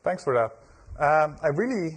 Thanks for that. I really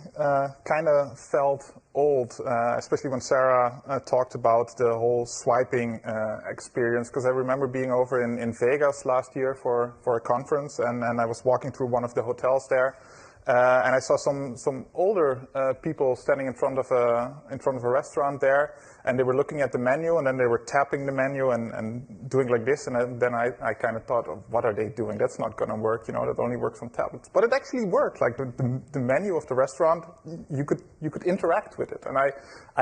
kind of felt old, especially when Sarah talked about the whole swiping experience, because I remember being over in Vegas last year for a conference, and I was walking through one of the hotels there, and I saw some older people standing in front of a restaurant there, and they were looking at the menu, and then they were tapping the menu and doing like this, and then I kind of thought, oh, what are they doing? That's not going to work, that only works on tablets. But it actually worked. Like the menu of the restaurant, you could interact with it, and I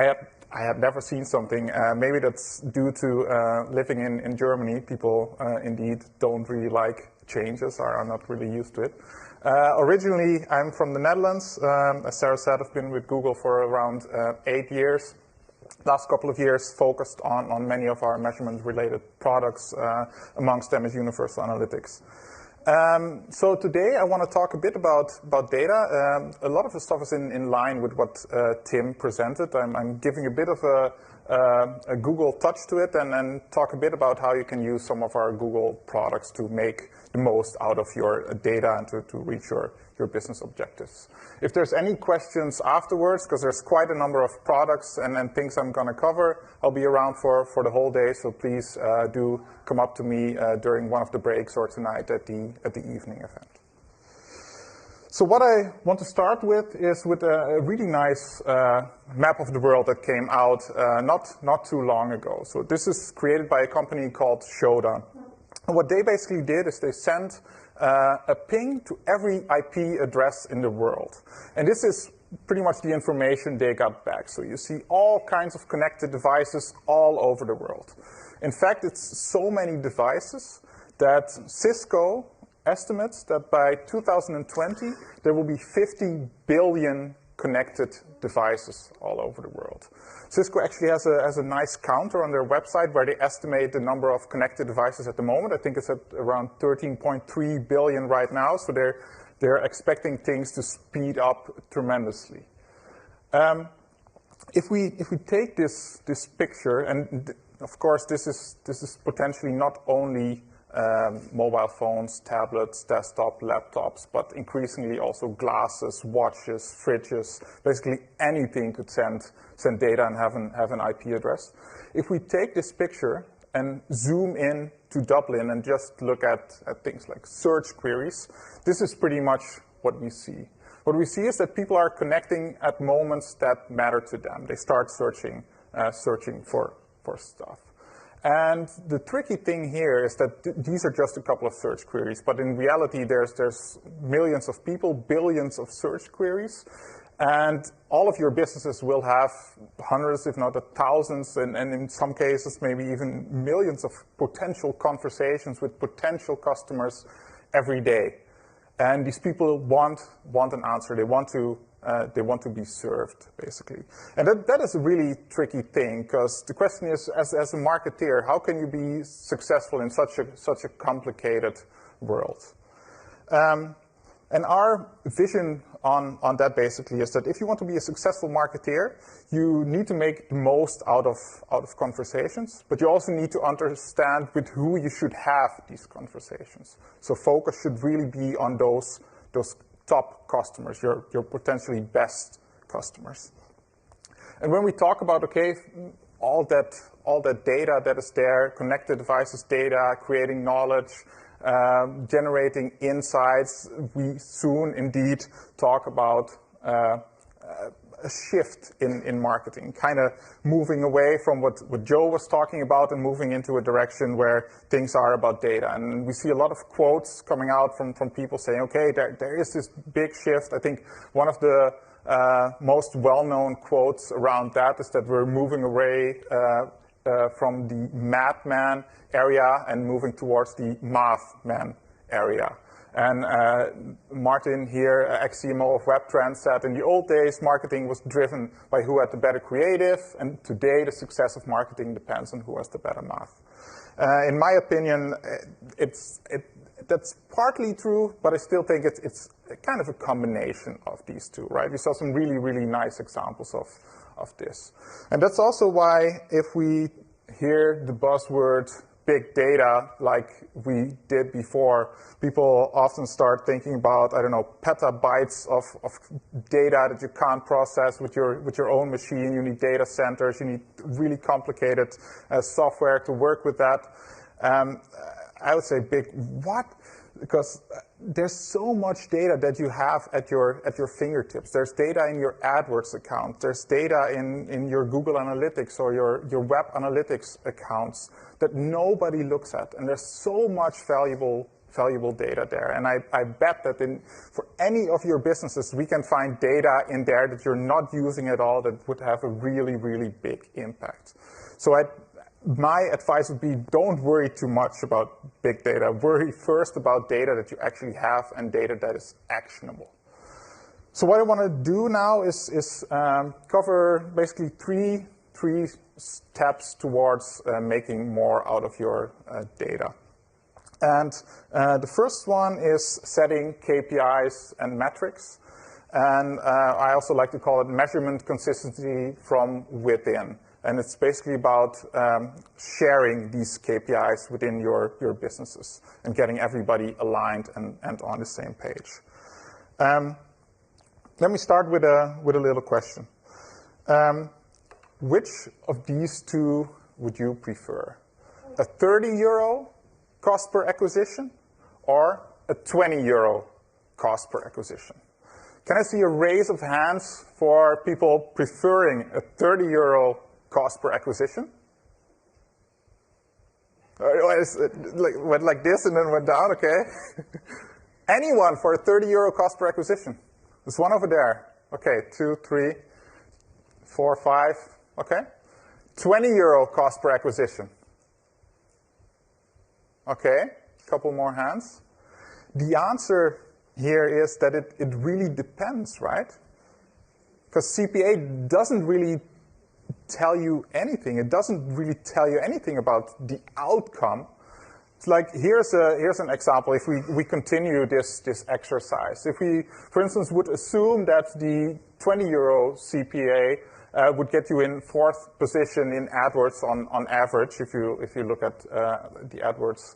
had never seen something. Maybe that's due to living in Germany. People indeed don't really like changes, are not really used to it. Originally, I'm from the Netherlands. As Sarah said, I've been with Google for around 8 years. Last couple of years focused on many of our measurement-related products, amongst them is Universal Analytics. So today I want to talk a bit about data. A lot of the stuff is in line with what Tim presented. I'm giving a bit of a Google touch to it and talk a bit about how you can use some of our Google products to make the most out of your data and to reach your business objectives. If there's any questions afterwards, because there's quite a number of products and things I'm going to cover, I'll be around for the whole day, so please do come up to me during one of the breaks or tonight at the evening event. So what I want to start with is with a really nice map of the world that came out not too long ago. So this is created by a company called Shoda. And what they basically did is they sent a ping to every IP address in the world. And this is pretty much the information they got back. So you see all kinds of connected devices all over the world. In fact, it's so many devices that Cisco estimates that by 2020, there will be 50 billion connected devices all over the world. Cisco actually has a nice counter on their website where they estimate the number of connected devices at the moment. I think it's at around 13.3 billion right now, so they're expecting things to speed up tremendously. If we take this picture, and of course this is potentially not only mobile phones, tablets, desktop, laptops, but increasingly also glasses, watches, fridges, basically anything could send data and have an IP address. If we take this picture and zoom in to Dublin and just look at things like search queries, this is pretty much what we see. What we see is that people are connecting at moments that matter to them. They start searching for stuff. And the tricky thing here is that these are just a couple of search queries, but in reality there's millions of people, billions of search queries, and all of your businesses will have hundreds, if not thousands, and in some cases maybe even millions of potential conversations with potential customers every day. And these people want an answer. They want to be served, basically. And that is a really tricky thing, because the question is, as a marketeer, how can you be successful in such a complicated world? And our vision on that basically is that if you want to be a successful marketeer, you need to make the most out of conversations, but you also need to understand with who you should have these conversations. So focus should really be on those top customers, your potentially best customers. And when we talk about, okay, all that data that is there, connected devices data, creating knowledge, generating insights, we soon indeed talk about a shift in marketing, kind of moving away from what Joe was talking about and moving into a direction where things are about data. And we see a lot of quotes coming out from people saying, okay, there is this big shift. I think one of the most well-known quotes around that is that we're moving away from the madman area and moving towards the math man area. And Martin here, ex-CMO of WebTrends, said in the old days, marketing was driven by who had the better creative, and today the success of marketing depends on who has the better math. In my opinion, that's partly true, but I still think it's kind of a combination of these two, right? We saw some really, really nice examples of this. And that's also why if we hear the buzzword big data like we did before, people often start thinking about, I don't know, petabytes of data that you can't process with your own machine. You need data centers. You need really complicated software to work with that. I would say big what? Because there's so much data that you have at your fingertips. There's data in your AdWords account. There's data in your Google Analytics or your web analytics accounts that nobody looks at. And there's so much valuable data there. And I bet that for any of your businesses, we can find data in there that you're not using at all that would have a really, really big impact. So my advice would be, don't worry too much about big data. Worry first about data that you actually have and data that is actionable. So what I want to do now is cover basically three steps towards making more out of your data. And the first one is setting KPIs and metrics. And I also like to call it measurement consistency from within. And it's basically about sharing these KPIs within your businesses and getting everybody aligned and on the same page. Let me start with a little question. Which of these two would you prefer? A 30 euro cost per acquisition or a 20 euro cost per acquisition? Can I see a raise of hands for people preferring a 30 euro cost per acquisition? Went like this and then went down, okay. Anyone for a 30 euro cost per acquisition? There's one over there. Okay, 2, 3, 4, 5, okay. 20 euro cost per acquisition. Okay, a couple more hands. The answer here is that it really depends, right? Because CPA doesn't really tell you anything. It doesn't really tell you anything about the outcome. It's like, here's an example. If we continue this exercise, if we, for instance, would assume that the 20 euro CPA would get you in 4th position in AdWords on average, if you look at the AdWords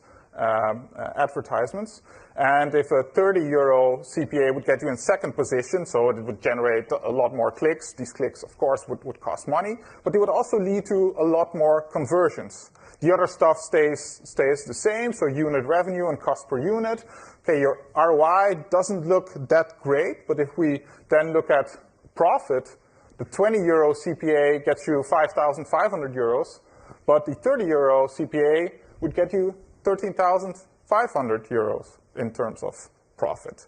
advertisements. And if a 30 euro CPA would get you in 2nd position, so it would generate a lot more clicks. These clicks, of course, would cost money, but they would also lead to a lot more conversions. The other stuff stays the same, so unit revenue and cost per unit. Okay, your ROI doesn't look that great, but if we then look at profit, the 20 euro CPA gets you 5,500 euros, but the 30 euro CPA would get you 13,500 euros in terms of profit.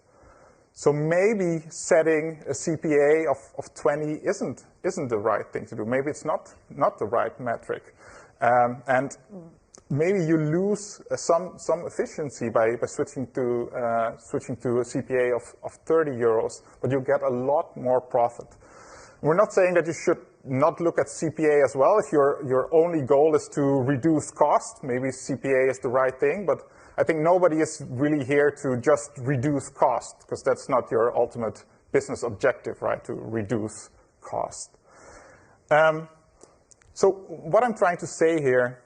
So maybe setting a CPA of 20 isn't the right thing to do. Maybe it's not the right metric. And maybe you lose some efficiency by switching to a CPA of 30 euros, but you get a lot more profit. We're not saying that you should not look at CPA as well. If your only goal is to reduce cost, maybe CPA is the right thing, but I think nobody is really here to just reduce cost, because that's not your ultimate business objective, right, to reduce cost. So what I'm trying to say here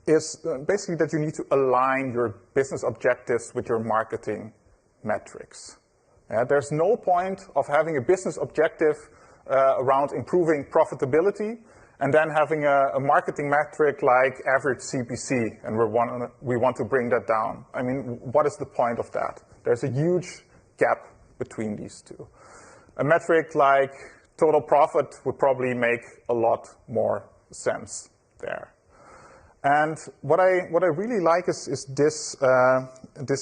is basically that you need to align your business objectives with your marketing metrics. There's no point of having a business objective around improving profitability and then having a marketing metric like average CPC, and we want to bring that down. I mean, what is the point of that? There's a huge gap between these two. A metric like total profit would probably make a lot more sense there. And what I really like is this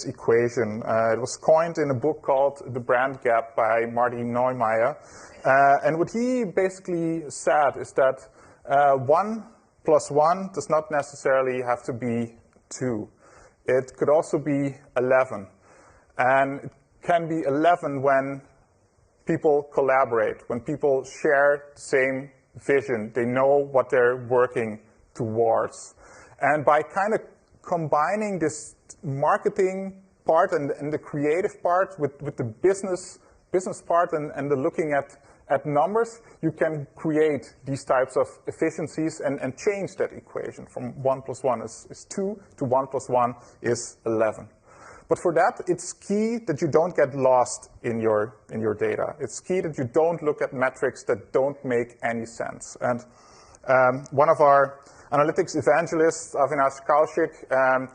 equation. It was coined in a book called The Brand Gap by Marty Neumeier. And what he basically said is that 1 + 1 does not necessarily have to be 2. It could also be 11. And it can be 11 when people collaborate, when people share the same vision. They know what they're working towards. And by kind of combining this marketing part and the creative part with the business part and the looking at at numbers, you can create these types of efficiencies and change that equation from 1 plus 1 is 2 to 1 plus 1 is 11. But for that, it's key that you don't get lost in your data. It's key that you don't look at metrics that don't make any sense. And one of our analytics evangelists, Avinash Kaushik,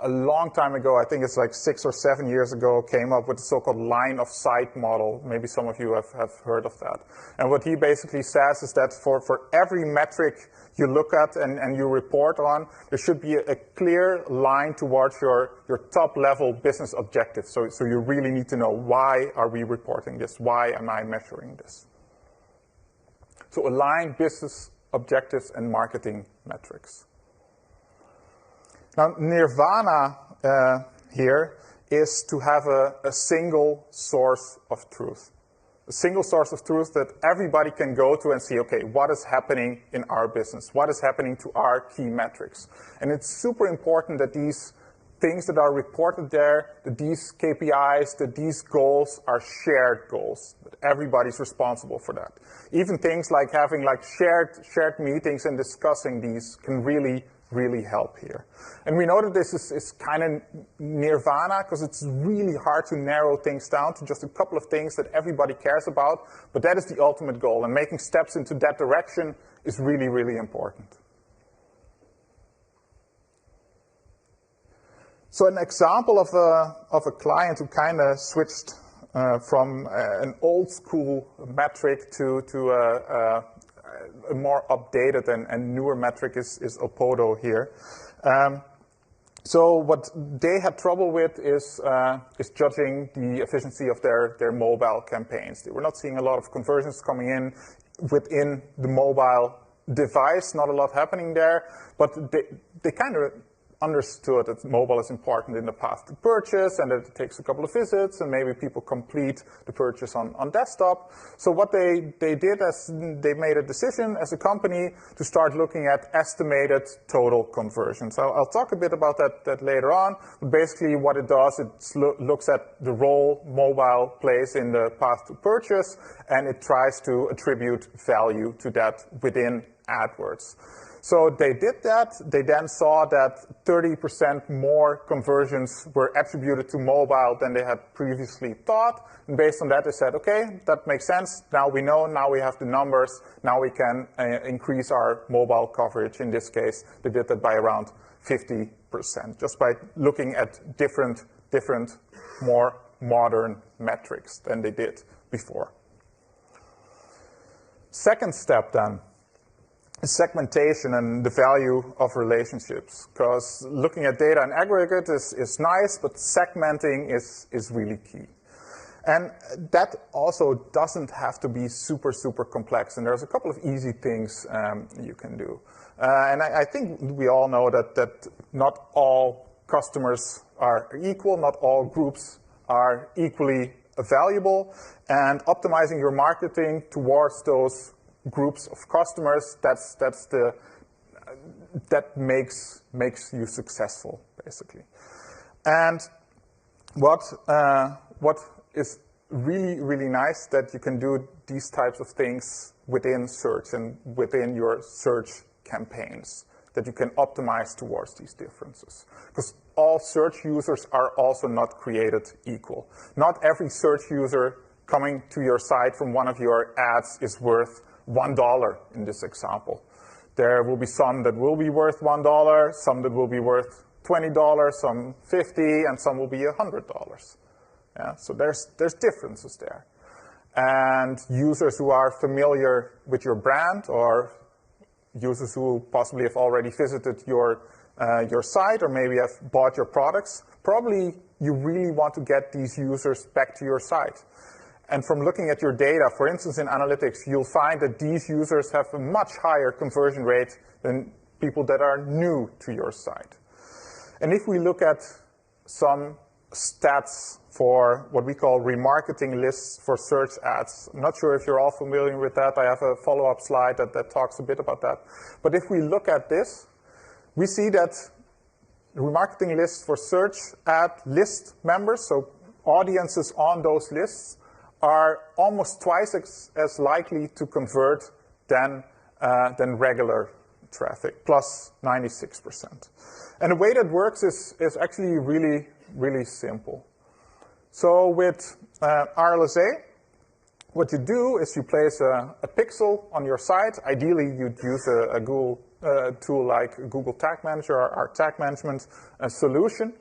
a long time ago, I think it's like 6 or 7 years ago, came up with the so-called line of sight model. Maybe some of you have heard of that. And what he basically says is that for every metric you look at and you report on, there should be a clear line towards your top level business objective. So you really need to know, why are we reporting this? Why am I measuring this? So align business objectives and marketing metrics. Now, nirvana here is to have a single source of truth. A single source of truth that everybody can go to and see, okay, what is happening in our business? What is happening to our key metrics? And it's super important that these things that are reported there, that these KPIs, that these goals are shared goals, that everybody's responsible for that. Even things like having like shared meetings and discussing these can really help here. And we know that this is kind of nirvana because it's really hard to narrow things down to just a couple of things that everybody cares about, but that is the ultimate goal, and making steps into that direction is really important. So an example of a client who kind of switched from an old school metric to a more updated and newer metric is Opodo here. So what they had trouble with is judging the efficiency of their mobile campaigns. They were not seeing a lot of conversions coming in within the mobile device, not a lot happening there, but they kind of understood that mobile is important in the path to purchase and that it takes a couple of visits and maybe people complete the purchase on desktop. So what they did is they made a decision as a company to start looking at estimated total conversions. I'll talk a bit about that later on. But basically what it does, it looks at the role mobile plays in the path to purchase, and it tries to attribute value to that within AdWords. So they did that. They then saw that 30% more conversions were attributed to mobile than they had previously thought. And based on that, they said, okay, that makes sense. Now we know, now we have the numbers. Now we can increase our mobile coverage. In this case, they did that by around 50%, just by looking at different more modern metrics than they did before. Second step then, segmentation and the value of relationships, because looking at data in aggregate is nice, but segmenting is really key. And that also doesn't have to be super complex, and there's a couple of easy things you can do. And I think we all know that not all customers are equal, not all groups are equally valuable, and optimizing your marketing towards those groups of customers, that makes you successful, basically. And what is really nice that you can do these types of things within search and within your search campaigns, that you can optimize towards these differences. Because all search users are also not created equal. Not every search user coming to your site from one of your ads is worth $1 in this example. There will be some that will be worth $1, some that will be worth $20, some $50, and some will be $100. Yeah, so there's differences there. And users who are familiar with your brand, or users who possibly have already visited your site or maybe have bought your products, probably you really want to get these users back to your site. And from looking at your data, for instance, in analytics, you'll find that these users have a much higher conversion rate than people that are new to your site. And if we look at some stats for what we call remarketing lists for search ads, I'm not sure if you're all familiar with that. I have a follow-up slide that talks a bit about that. But if we look at this, we see that remarketing lists for search ad list members, so audiences on those lists, are almost twice as likely to convert than regular traffic, plus 96%. And the way that works is actually really, really simple. So with RLSA, what you do is you place a pixel on your site. Ideally, you'd use a Google tool like Google Tag Manager or our tag management solution.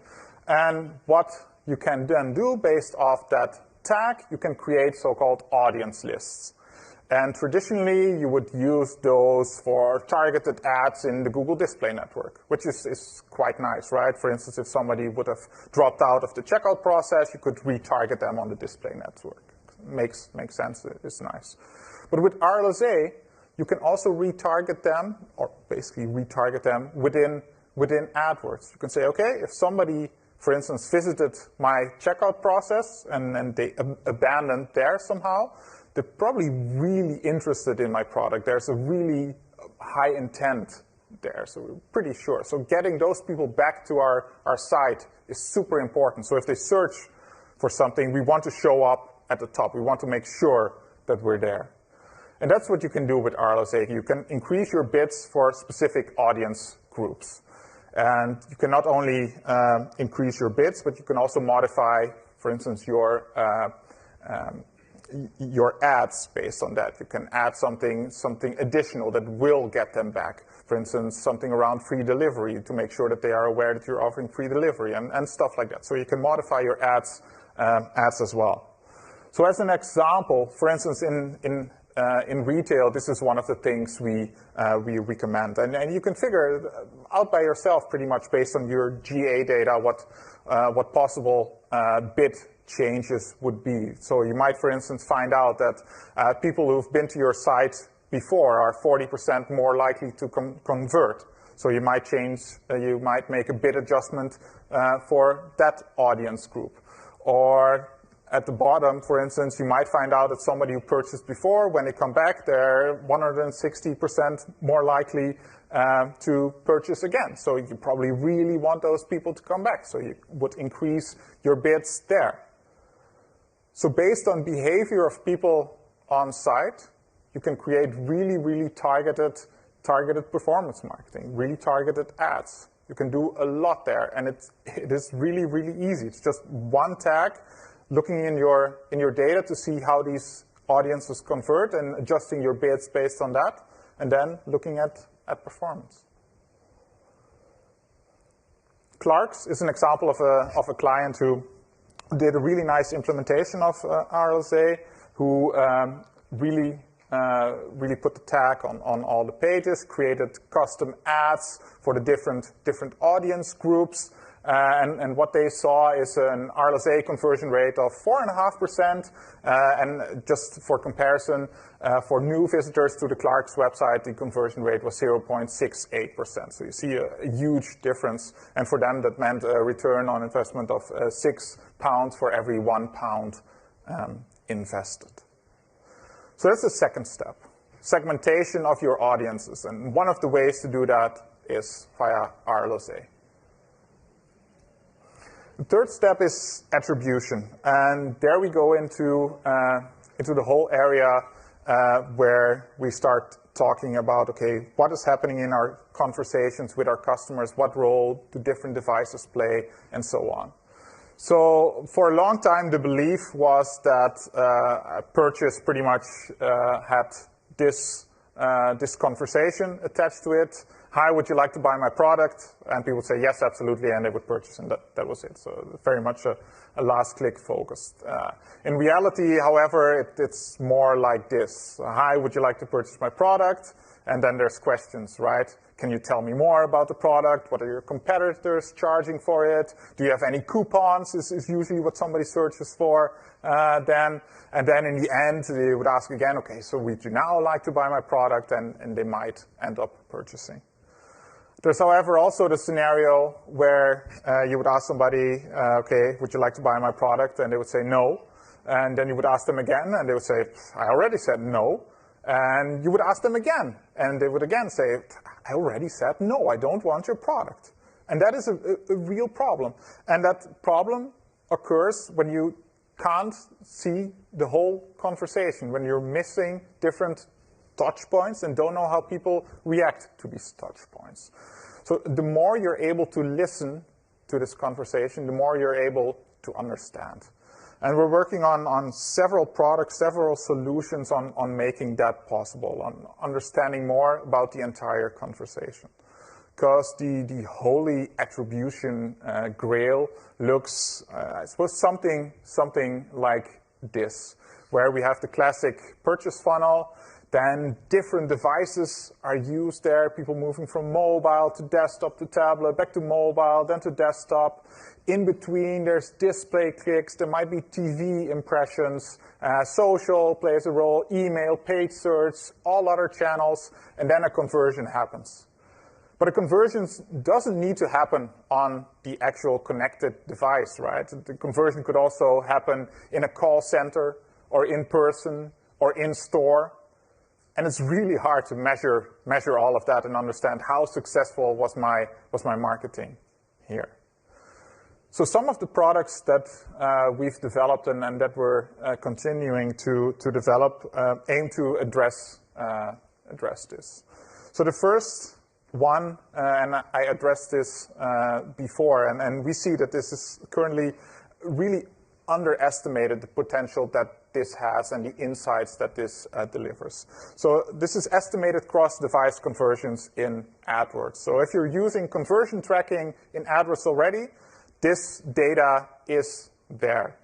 And what you can then do based off that tag, you can create so-called audience lists. And traditionally, you would use those for targeted ads in the Google Display Network, which is quite nice, right? For instance, if somebody would have dropped out of the checkout process, you could retarget them on the Display Network. Makes sense, it's nice. But with RLSA, you can also retarget them, or basically retarget them within AdWords. You can say, okay, if somebody, for instance, visited my checkout process and they abandoned there somehow, they're probably really interested in my product. There's a really high intent there, so we're pretty sure. So getting those people back to our site is super important. So if they search for something, we want to show up at the top. We want to make sure that we're there. And that's what you can do with RLSA. You can increase your bids for specific audience groups. And you can not only increase your bids, but you can also modify, for instance, your ads based on that. You can add something additional that will get them back. For instance, something around free delivery to make sure that they are aware that you're offering free delivery and stuff like that. So you can modify your ads as well. So as an example, for instance, in retail, this is one of the things we recommend. And you can figure out by yourself pretty much based on your GA data what possible bid changes would be. So you might, for instance, find out that people who've been to your site before are 40% more likely to convert. So you might make a bid adjustment for that audience group. Or at the bottom, for instance, you might find out that somebody who purchased before, when they come back, they're 160% more likely to purchase again. So you probably really want those people to come back. So you would increase your bids there. So based on behavior of people on site, you can create really, really targeted performance marketing, really targeted ads. You can do a lot there, and it is really, really easy. It's just one tag, looking in your data to see how these audiences convert and adjusting your bids based on that, and then looking at performance. Clark's is an example of a client who did a really nice implementation of RLSA, who really put the tag on all the pages, created custom ads for the different audience groups. And what they saw is an RLSA conversion rate of 4.5%. And just for comparison, for new visitors to the Clark's website, the conversion rate was 0.68%. So you see a huge difference. And for them, that meant a return on investment of £6 for every £1 invested. So that's the second step, segmentation of your audiences. And one of the ways to do that is via RLSA. The third step is attribution, and there we go into the whole area where we start talking about, okay, what is happening in our conversations with our customers, what role do different devices play, and so on. So for a long time, the belief was that a purchase pretty much had this conversation attached to it. Hi, would you like to buy my product? And people would say, yes, absolutely, and they would purchase, and that was it. So very much a last-click focused. In reality, however, it's more like this. Hi, would you like to purchase my product? And then there's questions, right? Can you tell me more about the product? What are your competitors charging for it? Do you have any coupons? Is usually what somebody searches for. And then in the end, they would ask again, okay, so would you now like to buy my product? And they might end up purchasing. There's, however, also the scenario where you would ask somebody, okay, would you like to buy my product? And they would say no. And then you would ask them again, and they would say, I already said no. And you would ask them again, and they would again say, I already said no, I don't want your product. And that is a real problem. And that problem occurs when you can't see the whole conversation, when you're missing different touch points and don't know how people react to these touch points. So the more you're able to listen to this conversation, the more you're able to understand. And we're working on several products, several solutions on making that possible, on understanding more about the entire conversation. Because the holy attribution grail looks, I suppose, something like this, where we have the classic purchase funnel, then different devices are used there, people moving from mobile to desktop to tablet, back to mobile, then to desktop. In between, there's display clicks, there might be TV impressions, social plays a role, email, paid search, all other channels, and then a conversion happens. But a conversion doesn't need to happen on the actual connected device, right? The conversion could also happen in a call center, or in person, or in store. And it's really hard to measure all of that and understand how successful was my marketing here. So some of the products that we've developed and that we're continuing to develop aim to address this. So the first one, and I addressed this before, and we see that this is currently really underestimated, the potential that this has and the insights that this delivers. So this is estimated cross-device conversions in AdWords. So if you're using conversion tracking in AdWords already, this data is there.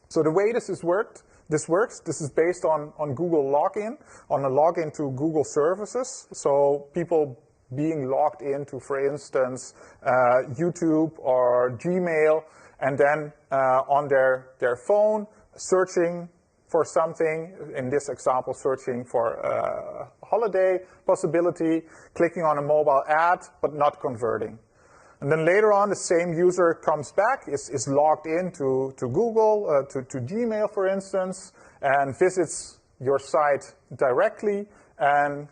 So the way this works, this is based on Google login, on a login to Google services. So people being logged into, for instance, YouTube or Gmail, and then on their phone, searching for something, in this example, searching for a holiday possibility, clicking on a mobile ad, but not converting. And then later on, the same user comes back, is logged in to Google, to Gmail, for instance, and visits your site directly and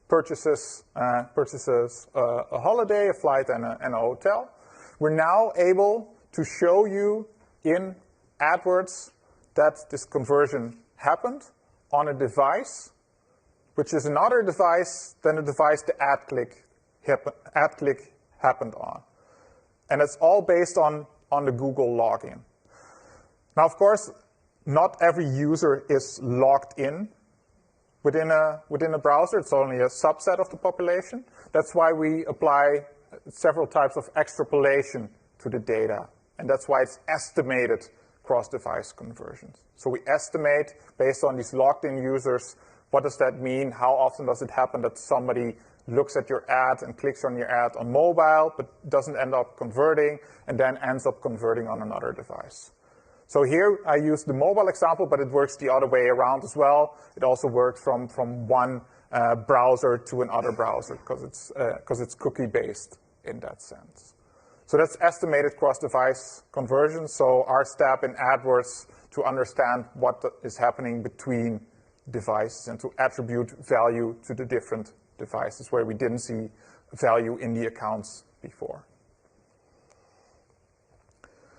purchases a holiday, a flight, and a hotel. We're now able to show you in AdWords that this conversion happened on a device, which is another device than the device the ad click happened on. And it's all based on the Google login. Now, of course, not every user is logged in within a browser. It's only a subset of the population. That's why we apply several types of extrapolation to the data. And that's why it's estimated cross-device conversions. So we estimate, based on these logged-in users, what does that mean? How often does it happen that somebody looks at your ad and clicks on your ad on mobile, but doesn't end up converting, and then ends up converting on another device? So here I use the mobile example, but it works the other way around as well. It also works from one browser to another browser, because it's cookie-based in that sense. So that's estimated cross-device conversion. So our step in AdWords to understand what is happening between devices and to attribute value to the different devices where we didn't see value in the accounts before.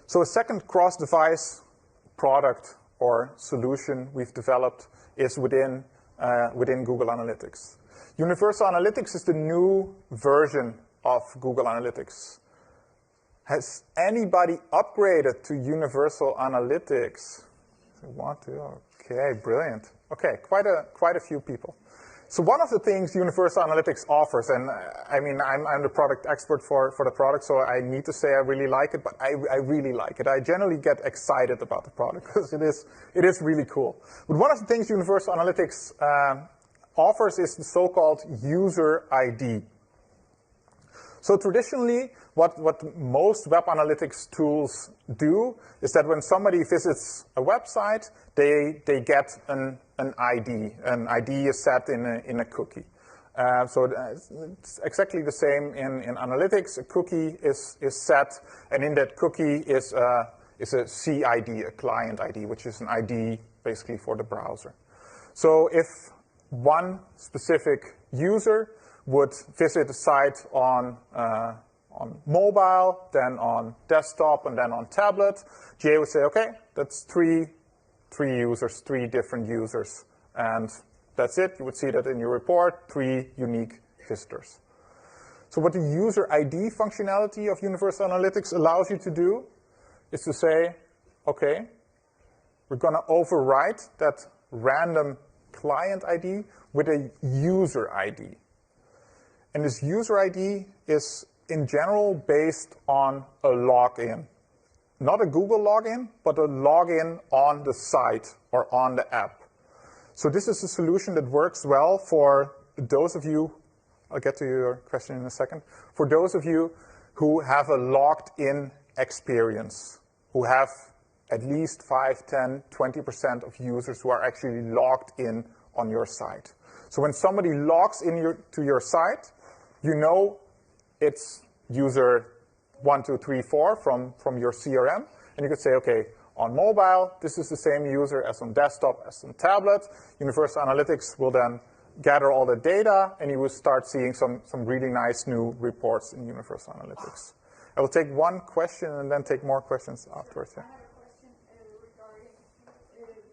So a second cross-device product or solution we've developed is within Google Analytics. Universal Analytics is the new version of Google Analytics. Has anybody upgraded to Universal Analytics? Okay, brilliant. Okay, quite a few people. So one of the things Universal Analytics offers, and I mean, I'm the product expert for the product, so I need to say I really like it, but I really like it. I generally get excited about the product because it is really cool. But one of the things Universal Analytics offers is the so-called user ID. So traditionally, what most web analytics tools do is that when somebody visits a website, they get an ID. An ID is set in a cookie. So it's exactly the same in analytics. A cookie is set, and in that cookie is a CID, a client ID, which is an ID basically for the browser. So if one specific user would visit a site on mobile, then on desktop, and then on tablet, GA would say, okay, that's three users, 3 different users. And that's it. You would see that in your report, 3 unique visitors. So what the user ID functionality of Universal Analytics allows you to do is to say, okay, we're going to overwrite that random client ID with a user ID. And this user ID is, in general, based on a login. Not a Google login, but a login on the site or on the app. So this is a solution that works well for those of you, I'll get to your question in a second, for those of you who have a logged-in experience, who have at least 5, 10, 20% of users who are actually logged in on your site. So when somebody logs in to your site, you know it's user 1, 2, 3, 4 from your CRM, and you could say, okay, on mobile, this is the same user as on desktop, as on tablet. Universal Analytics will then gather all the data, and you will start seeing some really nice new reports in Universal Analytics. I will take one question and then take more questions afterwards. Yeah. I have a question regarding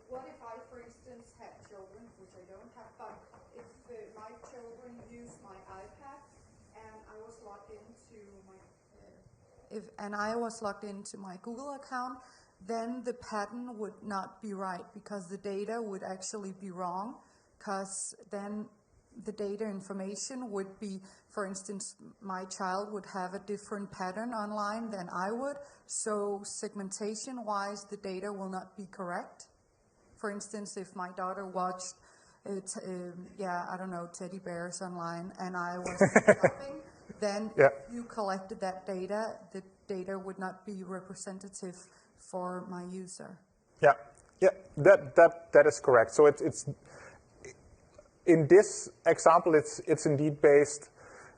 what if I, for instance, have children, which I don't have, but if my children use my iPad and I was logged into my Google account, then the pattern would not be right because the data would actually be wrong, because then the data information would be, for instance, my child would have a different pattern online than I would, so segmentation-wise, the data will not be correct. For instance, if my daughter watched, teddy bears online, and I was shopping, then if you collected that data, the data would not be representative for my user. Yeah, that is correct. So it's in this example, it's indeed based.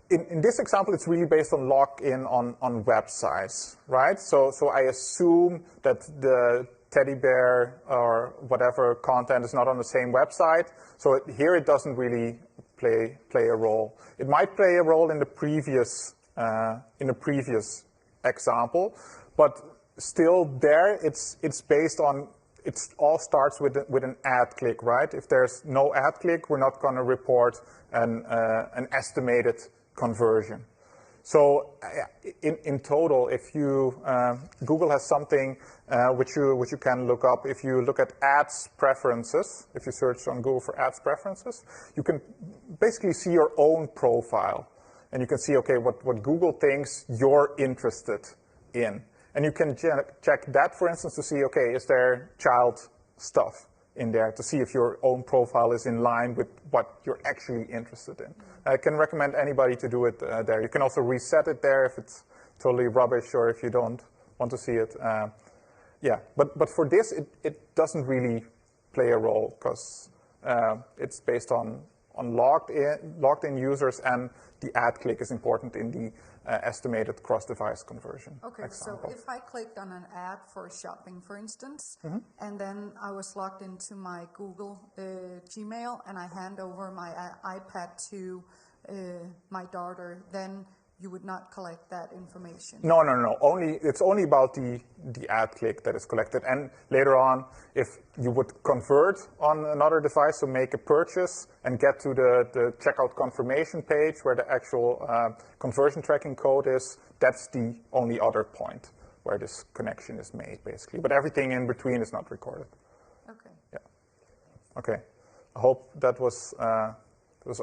In this example, it's really based on login on websites, right? So I assume that the teddy bear or whatever content is not on the same website. So here it doesn't really play a role. It might play a role in the previous example, but still there it's based on, it all starts with an ad click, right? If there's no ad click, we're not going to report an estimated conversion. So in total, if you Google has something which you can look up. If you look at ads preferences, if you search on Google for ads preferences, you can basically see your own profile, and you can see, okay, what Google thinks you're interested in. And you can check that, for instance, to see, okay, is there child stuff in there, to see if your own profile is in line with what you're actually interested in. I can recommend anybody to do it there. You can also reset it there if it's totally rubbish or if you don't want to see it. But for this, it doesn't really play a role because it's based on logged in users, and the ad click is important in the estimated cross-device conversion. Okay, example. So if I clicked on an ad for shopping, for instance, and then I was logged into my Google Gmail, and I hand over my iPad to my daughter, then you would not collect that information? No. It's only about the ad click that is collected. And later on, if you would convert on another device, so make a purchase and get to the checkout confirmation page where the actual conversion tracking code is, that's the only other point where this connection is made, basically. But everything in between is not recorded. Okay. Yeah. Okay. I hope that was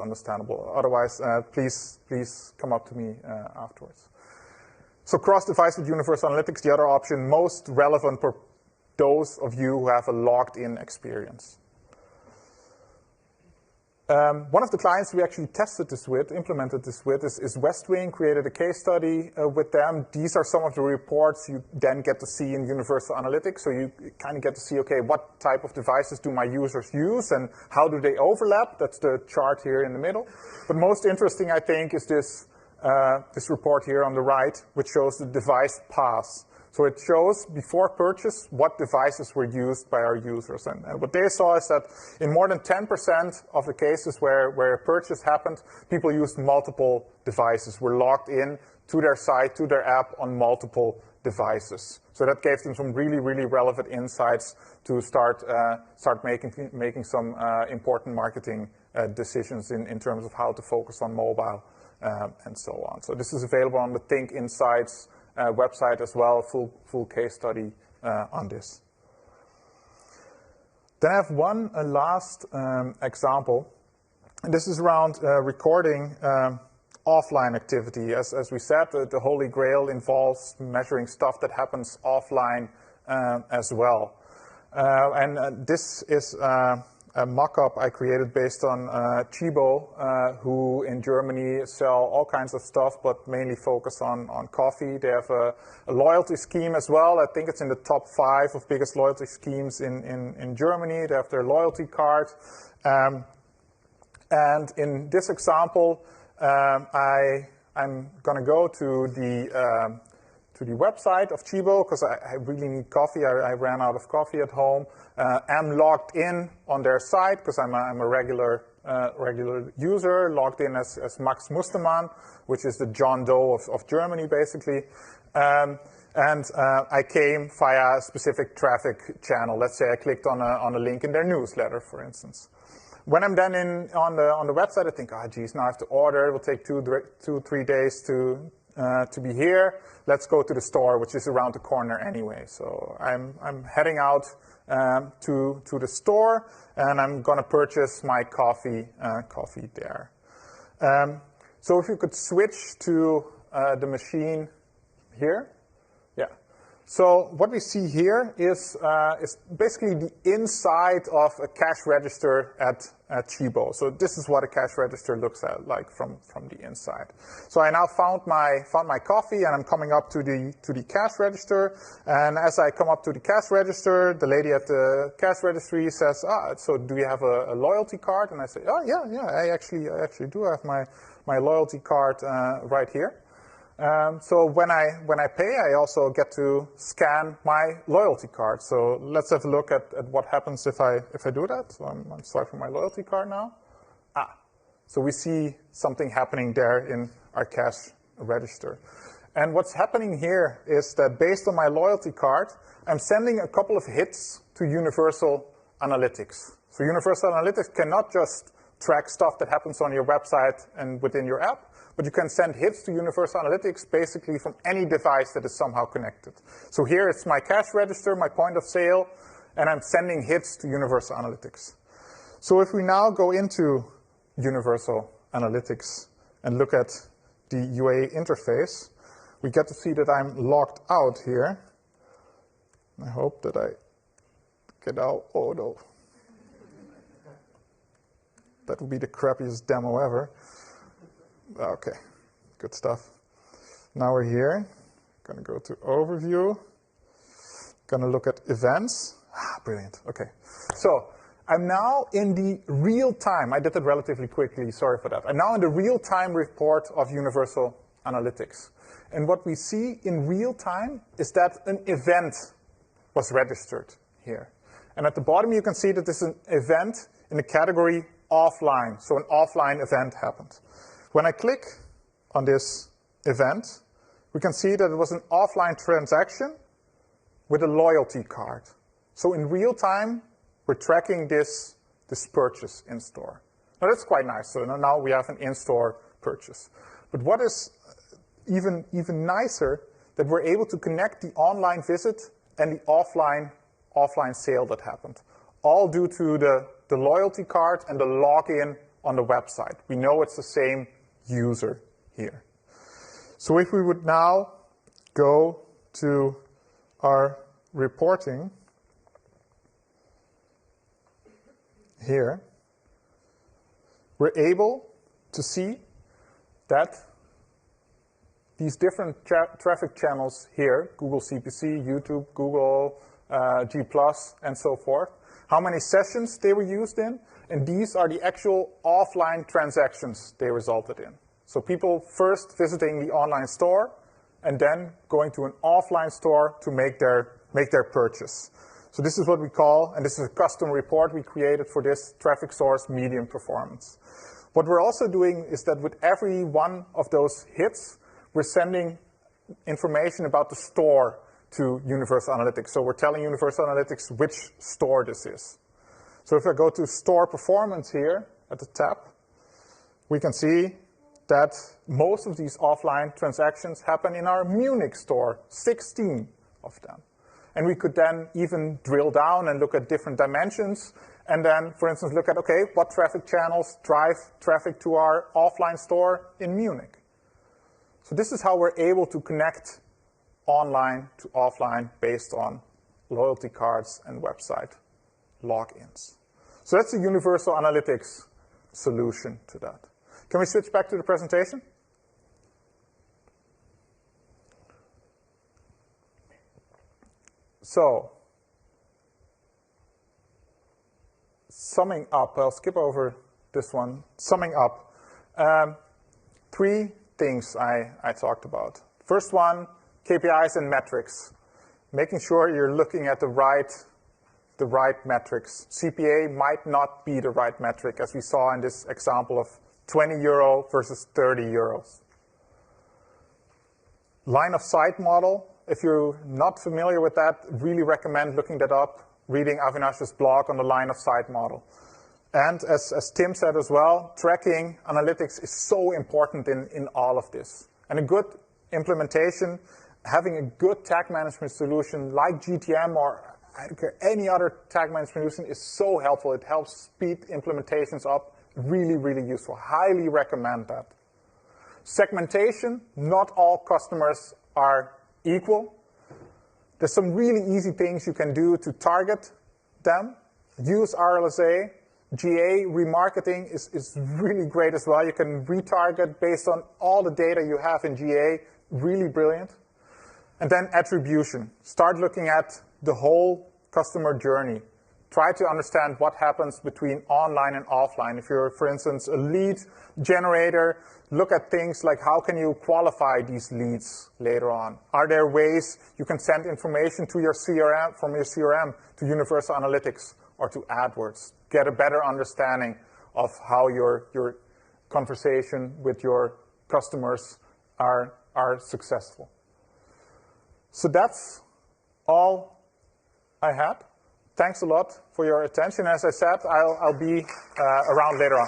understandable. Otherwise, please come up to me afterwards. So cross-device with Universal Analytics, the other option most relevant for those of you who have a logged-in experience. One of the clients we actually implemented this with, is West Wing, created a case study with them. These are some of the reports you then get to see in Universal Analytics. So you kind of get to see, okay, what type of devices do my users use and how do they overlap? That's the chart here in the middle. But most interesting, I think, is this report here on the right, which shows the device paths. So it shows before purchase what devices were used by our users. And what they saw is that in more than 10% of the cases where a purchase happened, people used multiple devices, were logged in to their site, to their app on multiple devices. So that gave them some really, really relevant insights to start making some important marketing decisions in terms of how to focus on mobile and so on. So this is available on the Think Insights website as well, full case study on this. Then I have one last example, and this is around recording offline activity. As we said, the Holy Grail involves measuring stuff that happens offline as well. And this is a mock-up I created based on Chibo, who in Germany sell all kinds of stuff, but mainly focus on coffee. They have a loyalty scheme as well. I think it's in the top 5 of biggest loyalty schemes in Germany. They have their loyalty card. And in this example, I'm going to go to the website of Chibo because I really need coffee. I ran out of coffee at home. I'm logged in on their site because I'm a regular user, logged in as Max Mustermann, which is the John Doe of Germany, basically. And I came via a specific traffic channel. Let's say I clicked on a link in their newsletter, for instance. When I'm then on the website, I think, oh, geez, now I have to order. It will take 2-3 days to be here. Let's go to the store, which is around the corner anyway. So I'm heading out to the store, and I'm going to purchase my coffee there. So if you could switch to the machine here. Yeah. So what we see here is basically the inside of a cash register at Chibo. So this is what a cash register looks like from the inside. So I now found my coffee, and I'm coming up to the cash register. And as I come up to the cash register, the lady at the cash registry says, so do you have a loyalty card? And I say, oh yeah, I actually do have my loyalty card right here. So when I pay, I also get to scan my loyalty card. So let's have a look at what happens if I do that. So I'm swiping my loyalty card now. So we see something happening there in our cash register. And what's happening here is that based on my loyalty card, I'm sending a couple of hits to Universal Analytics. So Universal Analytics cannot just track stuff that happens on your website and within your app, but you can send hits to Universal Analytics basically from any device that is somehow connected. So here it's my cash register, my point of sale, and I'm sending hits to Universal Analytics. So if we now go into Universal Analytics and look at the UA interface, we get to see that I'm logged out here. I hope that I get out. Oh no. That would be the crappiest demo ever. Okay, good stuff. Now we're here. Going to go to Overview. Going to look at Events. Brilliant. Okay. So I'm now in the real time. I did it relatively quickly. Sorry for that. I'm now in the real-time report of Universal Analytics. And what we see in real time is that an event was registered here. And at the bottom, you can see that this is an event in the category offline. So an offline event happened. When I click on this event, we can see that it was an offline transaction with a loyalty card. So in real time, we're tracking this purchase in store. Now that's quite nice. So now we have an in-store purchase. But what is even nicer, that we're able to connect the online visit and the offline sale that happened, all due to the loyalty card and the login on the website. We know it's the same user here. So if we would now go to our reporting here, we're able to see that these different traffic channels here, Google CPC, YouTube, Google, G+, and so forth, how many sessions they were used in, and these are the actual offline transactions they resulted in. So people first visiting the online store, and then going to an offline store to make their purchase. So this is what we call, and this is a custom report we created for this traffic source medium performance. What we're also doing is that with every one of those hits, we're sending information about the store to Universal Analytics. So we're telling Universal Analytics which store this is. So if I go to store performance here at the top, we can see that most of these offline transactions happen in our Munich store, 16 of them. And we could then even drill down and look at different dimensions and then, for instance, look at, okay, what traffic channels drive traffic to our offline store in Munich? So this is how we're able to connect online to offline based on loyalty cards and website logins. So that's a Universal Analytics solution to that. Can we switch back to the presentation? So, summing up, I'll skip over this one. Summing up, 3 things I talked about. First one, KPIs and metrics. Making sure you're looking at the right metrics. CPA might not be the right metric, as we saw in this example of 20 euro versus 30 euros. Line of sight model. If you're not familiar with that, really recommend looking that up, reading Avinash's blog on the line of sight model. And as Tim said as well, tracking analytics is so important in all of this. And a good implementation, having a good tag management solution like GTM or any other tag management solution is so helpful. It helps speed implementations up. Really, really useful. Highly recommend that. Segmentation, not all customers are equal. There's some really easy things you can do to target them. Use RLSA. GA remarketing is really great as well. You can retarget based on all the data you have in GA. Really brilliant. And then attribution. Start looking at the whole customer journey. Try to understand what happens between online and offline. If you're, for instance, a lead generator, look at things like how can you qualify these leads later on? Are there ways you can send information to your CRM, from your CRM to Universal Analytics or to AdWords? Get a better understanding of how your conversation with your customers are successful. So that's all I had. Thanks a lot for your attention. As I said, I'll be around later on.